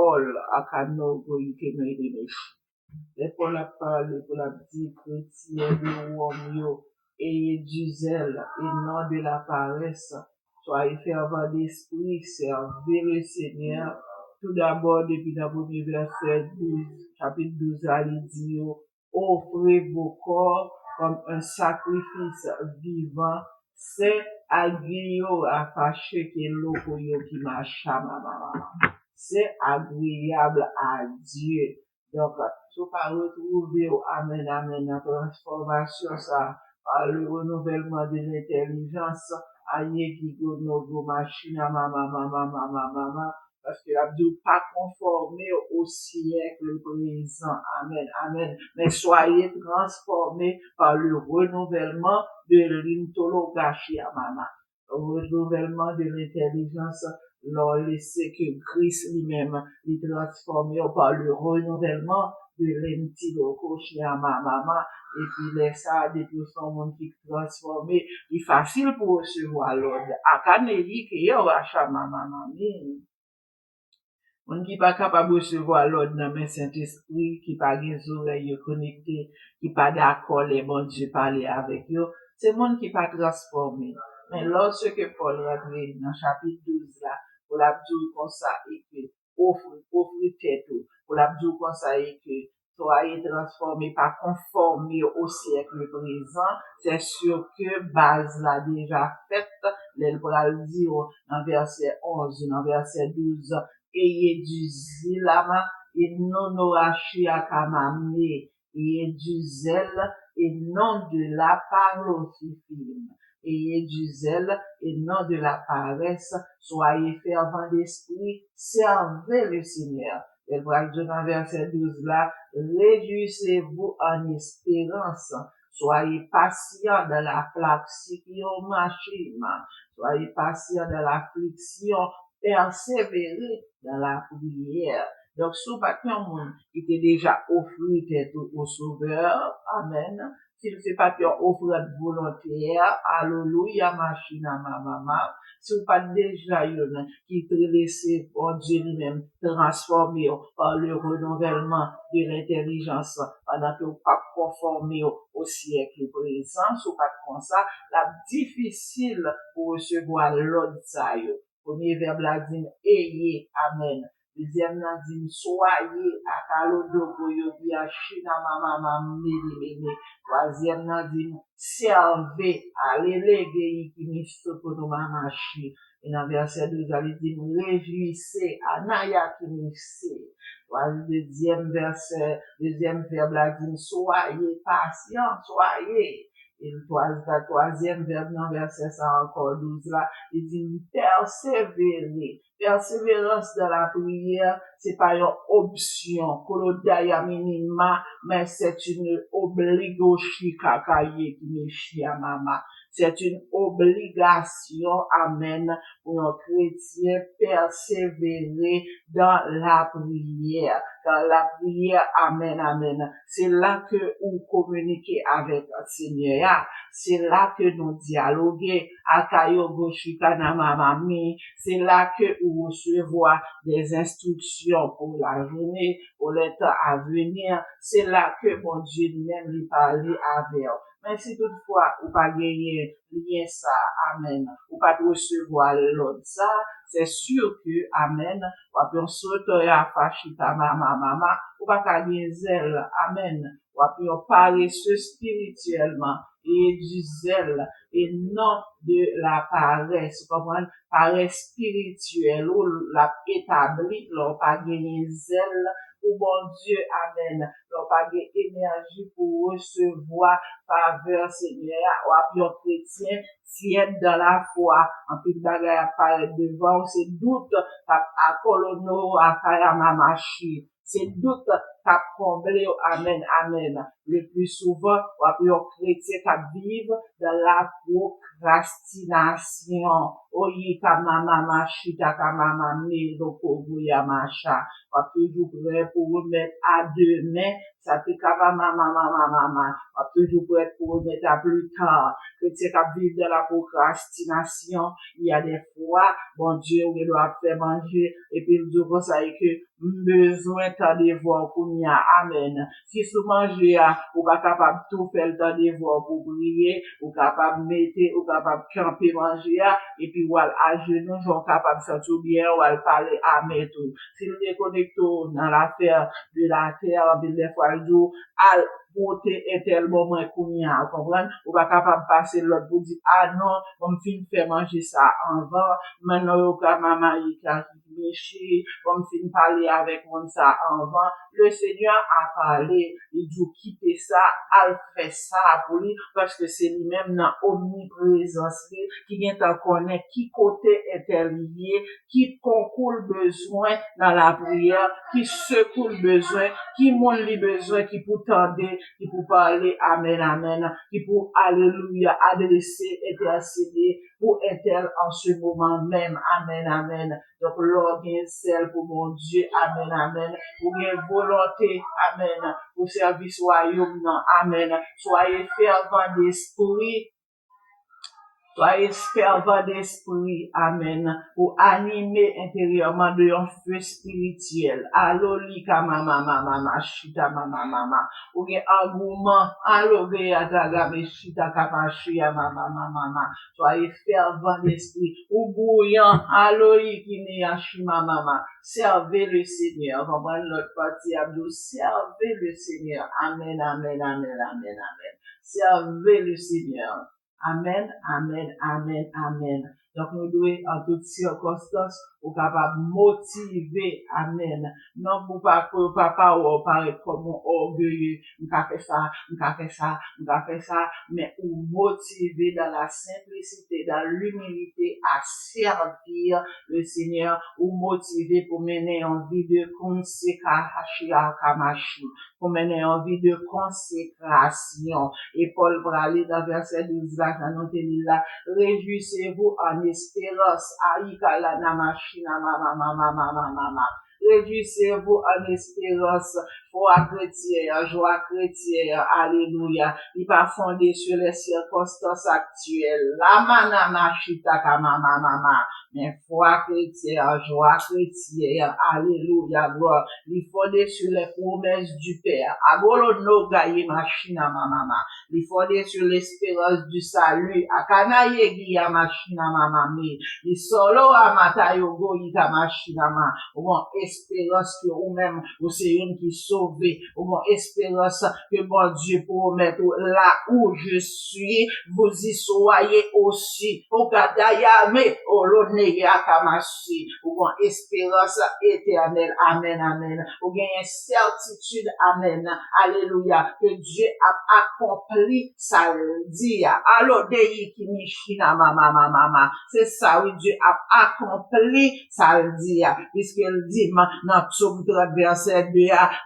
Paul à Kanogo qui m'a aidé mes les Paul a parlé pour la dit chrétien de Romeo ayez du zèle et non de la paresse. Soyez fervents d'esprit, servez le Seigneur. Tout d'abord, depuis le premier verset 12, chapitre 12, il dit, offrez vos corps comme un sacrifice vivant, c'est agréable à fâcher que l'eau qui marche c'est agréable à Dieu. Donc, si vous pas retrouver, amen, amen, la transformation, ça, le renouvellement de l'intelligence, aïe, qui go, no, go, machine, mama, parce que la Dieu pas conformé au siècle présent. Amen, amen. Mais soyez transformés par le renouvellement de l'intologashi, mama. Le renouvellement de l'intelligence, l'on laissé que Christ lui-même les transformé par le renouvellement de l'intologashi, mama. Et puis, les ça, depuis son monde qui transformé, il est facile pour recevoir l'ordre. À Kanéli, qui est au mama. On qui pas capable de recevoir l'ordre dans le Saint-Esprit, qui pas des oreilles connectées, qui pas d'accord les bons Dieu parler avec eux, c'est monde qui pas transformé. Mais lorsque Paul rentre dans chapitre 12 là, pour la dire comme ça et que offre tête, pour la dire comme ça et que soyez transformés, pas conformés au siècle présent, c'est sûr que base là déjà faite, elle va le dire dans verset 11, dans verset 12, ayez du zèle et non orachi akamame, ayez du zèle et non de la parlophime, ayez du zèle et non de la paresse, soyez fervents d'esprit, servez le Seigneur. Elle va dire dans verset 12 là, réjouissez-vous en espérance, soyez patients dans l'affliction, soyez patients dans l'affliction, persévérer dans la prière. Donc, si vous pas un monde qui était déjà offert tête au Sauveur, amen. Si vous pas une offrande volontaire, alléluia, machine à mama. Si vous pas déjà une qui te laissé, bon Dieu lui-même, transformer par le renouvellement de l'intelligence, pendant que vous pas conformé au siècle présent, si vous pas comme ça, la difficile pour recevoir l'ordre ça yo. Premier verbe là dit ayez, amen. Deuxième là dit soyez, akalodo goyobi ashina mama mili. Troisième là dit servez, allez qui mistokono mamashi. Et dans verset 2, il dit réjouissez, anaya qui missez. Deuxième verbe là dit soyez patient, soyez. Et le troisième verbe dans verset 100 encore 12 là, il dit persévérer. Persévérance dans la prière, c'est pas une option, kolodaya minima, mais c'est une obligation kakaye qui me chia mama. C'est une obligation, amen, pour un chrétien persévérer dans la prière. Dans la prière, amen, amen. C'est là que vous communiquez avec le Seigneur. C'est là que nous dialoguons. C'est là que vous recevez des instructions pour la journée, pour le temps à venir. C'est là que mon Dieu lui-même lui parle avec vous. Mais si toutefois, vous pas gagner rien ça, amen, ou pas recevoir l'autre ça, c'est sûr que, amen, ou pas sauter à fachita mama, ou pas gagner zèle, amen, ou pas paresseux spirituellement, et du zèle, et non de la paresse, vous comprenez, paresse spirituelle, ou la établie, ou pas gagner zèle, ou bon Dieu, amen, ou pas gagner énergie pour recevoir faveur Seigneur, ou appui un chrétien, tiède dans la foi, en plus de bagaille apparaître devant, c'est doute, à colono, à kayamamachi, c'est doute, cap comblé, amen, amen. Le plus souvent, on a un chrétien qui vivre dans la procrastination. Oye, mama chita, mama me, loko, ya macha. On a toujours prêt pour remettre à demain. Ça te kava mama. On a toujours prêt pour remettre à plus tard. Chrétien qui vivre dans la procrastination. Il y a des fois, bon Dieu, on doit faire manger, et puis le Dieu comme ça, et que, besoin de devoir pour nous, amen. Si vous mangez, ou pas capable de tout faire le temps de devoir pour prier, ou capable de mettre, ou capable de camper manger, et puis, ou à genoux, sont capable de sentir bien, ou à parler, amen, tout. Si nous déconnectons dans l'affaire de la terre, des fois, le jour, côté est tellement moins kounya, comprendre, ou pas capable de passer l'autre pour dire, ah non, on fin faire manger ça avant, maintenant, ou ka maman, il a méché, on fin parler avec moi ça avant, le Seigneur a parlé, il dit, quitter ça, al fait ça pour lui, parce que c'est lui-même dans omniprésence, qui vient à connaître qui côté est lié, qui concourt le besoin dans la prière, qui secoue le besoin, qui montre les besoins, qui pour tendre, qui pour parler, amen, amen, qui pour, alléluia, adresser, intercéder, pour être en ce moment même, amen, amen. Donc, l'ordre est celle pour mon Dieu, amen, amen, pour une volonté, amen, pour service royaume, non, amen. Soyez fervents d'esprit, soyez fervents d'esprit, amen, pour animer intérieurement de un feu spirituel. Allo lika mama, chita mama, ou gen engouement, allo ge ataga me chita kapachi mama. Soyez fervents d'esprit, ou bouillant, allo ikini ashima mama. Servez le Seigneur. Comprenez notre partie abdou, servez le Seigneur. Amen, amen, amen, amen, amen. Servez le Seigneur. Amen, amen, amen, amen. Donc, nous devons, en toutes circonstances, ou capable motiver, amen. Non, pour pas que papa ou paraître comme orgueilleux, m'ka fait ça, mais ou motiver dans la simplicité, dans l'humilité à servir le Seigneur, ou motiver pour mener en vie de consécration, pour mener en vie de consécration. Et Paul va aller dans verset 12 là, dans notre là, réjouissez-vous en espérance. Aïka la namashina mama. Réjouissez-vous en espérance, foi chrétienne, joie chrétienne, alléluia. Il va fonder sur les circonstances actuelles. La manamashita mama. Mais foi chrétienne, joie chrétienne, alléluia, gloire. Il fondé sur les promesses du Père. Agolo no gaye machina mama. Il fondé sur l'espérance du salut. Akana yegi ya machina mama mi. Il solo amata yogo yika machina mama. Bon espérance que ou même vous c'est une qui sauvé. Bon espérance que bon Dieu promet là où je suis, vous y soyez aussi. Ogadaya me olone yakamashi. Bon espérance éternelle. Amen, amen. Ou gagne certitude. Amen. Alléluia. Que Dieu a accompli sa dit. Alors, deyi ki mishina mama. C'est ça, oui, Dieu a accompli sa dit. Puisqu'il dit, dans Psaume 30, verset 2,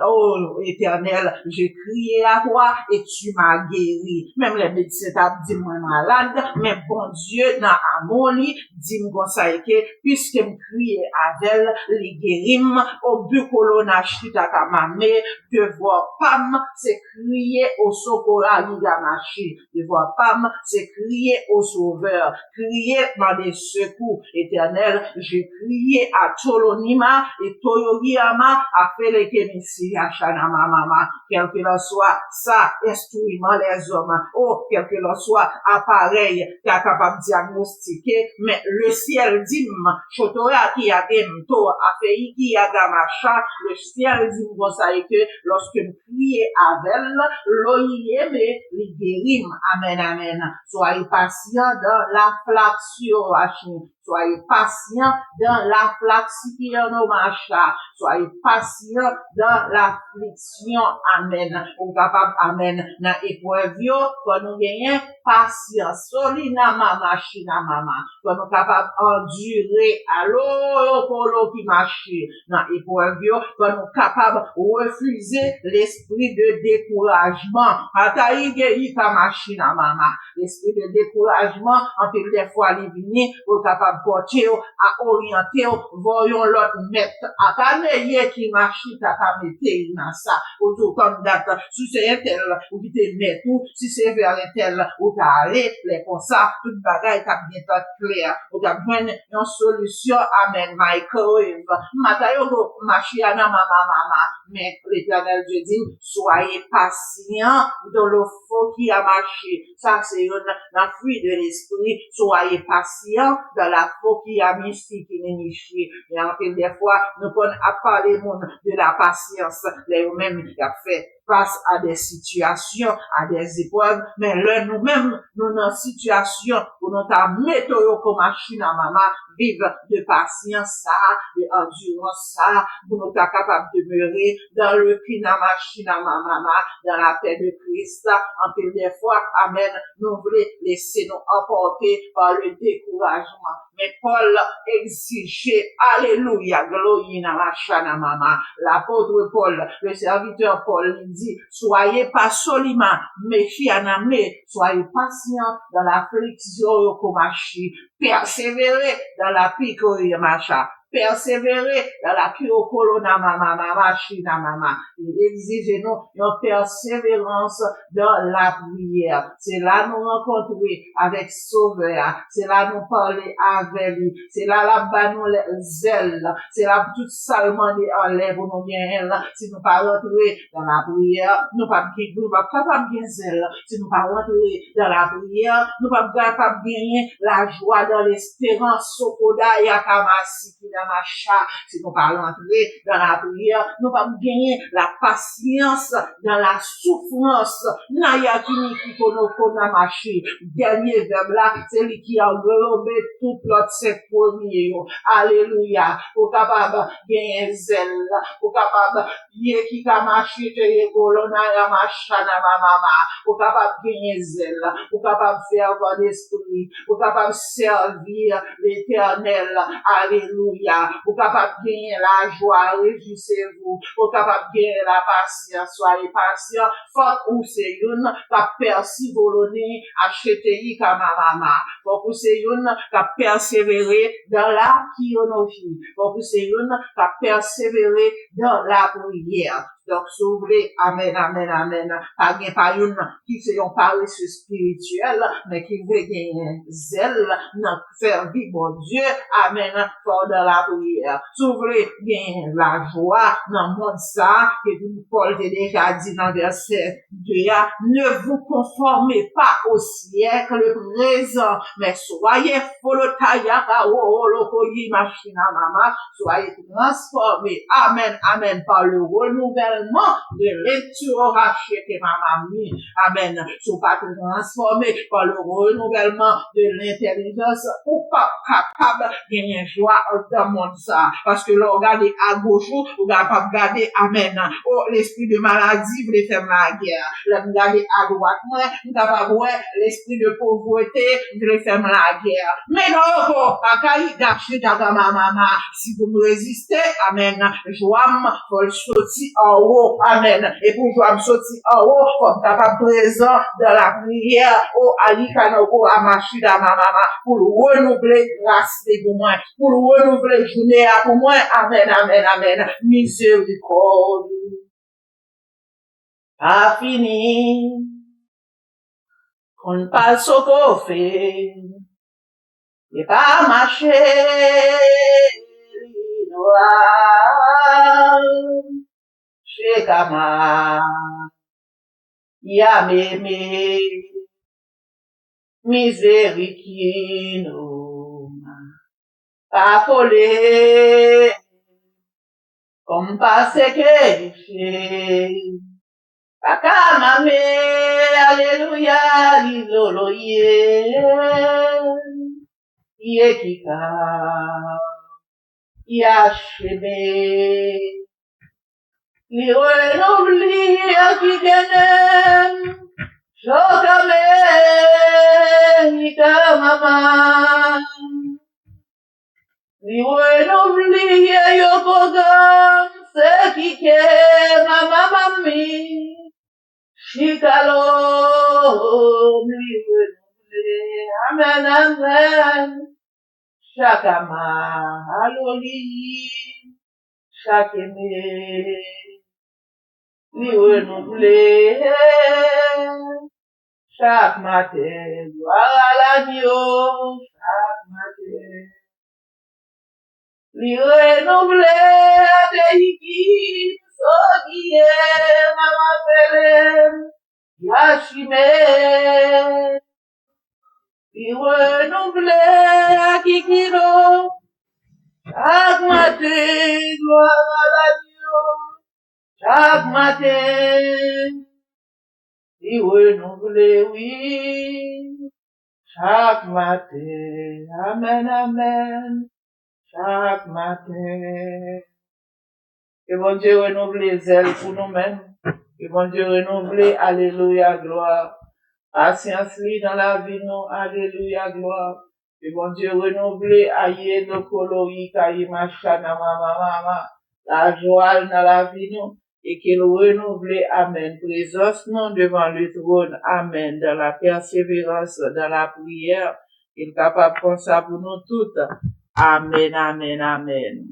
oh, éternel, j'ai crié à toi et tu m'as guéri. Même les médecins t'ont dit, moi malade, mais bon Dieu, dans amour, dit, moi ça que, puisque me crié avec les guérim, au but colonna chita kamame, de voir Pam, c'est crier au secours à l'igamachi, de voir Pam, c'est crier au sauveur, crier dans des secours éternels, j'ai crié à Tolonima et Toyogiyama, à Felekemisi, à Shanama Mama, quel que l'on soit, ça, instrument les hommes, oh, quel que l'on soit, appareil, qui est capable de diagnostiquer, mais le ciel dit, Chotora qui a demto, a fait qui a gamacha, le ciel dit, bon, ça est que, lorsque nous crions avec l'oyeme, les guérim, amen, amen. Soyez patient dans l'affliction, Soyez patients dans l'affliction qui est nos marchas. Soyez patients dans l'affliction. Amen. Ou capable, amen, dans l'épreuve, pour nous gagner patience. Solina mama, china mama. Pour nous capable endurer. Allô, polo qui marche dans l'épreuve, pour nous capable refuser l'esprit de découragement. Ataïge, ika machina mama. L'esprit de découragement, en pile des fois, les vini, pour capable porter, à orienter, voyons l'autre mettre, à caneye qui marche, à kamete, dans ça, autour comme date, si c'est un tel, ou qui te met tout, si c'est vers un tel, ou t'as allé, les comme ça, toute bagaille, t'as bien clair, ou t'as besoin d'une solution, amen, microwave, matayo, marche, mama, mais l'éternel Dieu dit, soyez patients dans le feu qui a marché, ça c'est la fruit de l'esprit, soyez patients dans la feu qui a mystique, qui n'est niché, et en fait, des fois, nous prenons à parler de la patience, les mêmes qui a fait face à des situations, à des épreuves, mais là, nous-mêmes, nous dans situation où nous avons météo comme machine à maman, vivre de patience, ça, de endurance, ça, pour nous être capable de demeurer dans le cri à machine à maman, dans la paix de Christ, en pile des fois, amen, nous voulons laisser nous emporter par le découragement. Mais Paul exigeait, alléluia, gloire à machine à maman, l'apôtre Paul, le serviteur Paul, dit, soyez pas seulement méfiés en amener, soyez patients dans l'affliction komachi, persévérez dans la pique macha, persévérer dans la colonna mama machina mama. Exigez-nous une persévérance dans la prière. C'est là nous rencontrer avec Sauveur. C'est là nous parler avec lui. C'est là là-bas nous les zèle. C'est là tout ça demander en l'air pour nous bien. Si nous pas rentrer dans la prière, nous pas capable bien zèle. Si nous pas rentrer dans la prière, nous pas capable gagner la joie dans l'espérance. Sokoda yakamasi macha, si nous pas rentrer dans la prière, nous pas gagner la patience dans la souffrance. Naya qui kona marché. Dernier verbe là, c'est lui qui a englobé tout l'autre cinq premiers. Alléluia. Pour capable gagner zèle, pour capable yé qui a marché te colonna ya macha na mama, pour capable gagner zèle, pour capable faire voir l'esprit, pour capable servir l'Éternel. Alléluia. Pour capable gagner la joie, réjouissez-vous. Pour capable gagner la patience, soyez patient. Faut ou c'est une qui persévérer, acheter comme maman. Faut que c'est une qui persévérer dans la kionogie. Faut que c'est une qui persévérer dans la prière. Donc, s'ouvrir, amen, amen, amen. Pas une qui fait un paresseux spirituel, mais qui veut gagner zèle, dans faire vivre Dieu, amen, pour dans la prière. S'ouvrir, gagner la joie, dans le monde ça, que Paul t'a déjà dit dans verset 2, ne vous conformez pas au siècle présent, mais soyez folotaya, soyez transformés, amen, amen, par le renouvellement de l'intérieur racheté ma mamie. Amen. Sois pas transformé par le renouvellement de l'intelligence ou pas capable de gagner joie dans le monde ça. Parce que là, regardez à gauche, vous n'avez pas regardé, amen. Oh, l'esprit de maladie, vous les faites la guerre. Là, vous regardez à droite, vous n'avez pas voir l'esprit de pauvreté, vous les faites la guerre. Mais non, vous, à caï gâché dans ma maman. Si vous me résistez, amen. Joie, faut le sortir en haut, amen. Et pour joie, sortir en haut, faut être présent dans la prière, oh, alikanoko, amachida, ma maman, pour renouveler grâce pour moi, pour renouveler journée pour moi, amen, amen, amen. Miséricorde. A fini. On passe au coffret. Et pas marcher, noir, chez Kama, ya mémé, miséricino, affolé, comme passe que j'ai, Akamame, alléluia, l'isoloye, Yekika, Yashebe, li renouvelé qui gagne, Jokame, Ika mama, li renouvelé Yokogam, se qui ke mama mami, Shikalom, li renouvelé, amen amen, Shakama, aloli, Shakeme, li renouvelé, chaque matin, gloire à l'agneau, chaque matin, li renouvelé à des équipes, Sogie, Maman Pelem, Yashime, li renouvelé à Kikino, chaque matin, gloire à l'agneau, chaque matin, li renouvelé, oui, chaque matin, amen, amen, chaque matin. Que bon Dieu renouvelle les ailes pour nous-mêmes. Que bon Dieu renouvelle, alléluia, gloire. Patience li dans la vie, nous, alléluia, gloire. Que bon Dieu renouvelle, aïe, le colori, kaï, machana, mama, la joie dans la vie, nous. Et qu'il renouvelle, amen. Présence, nous, devant le trône, amen. Dans la persévérance, dans la prière. Il est capable de faire ça pour nous toutes. Amen, amen, amen.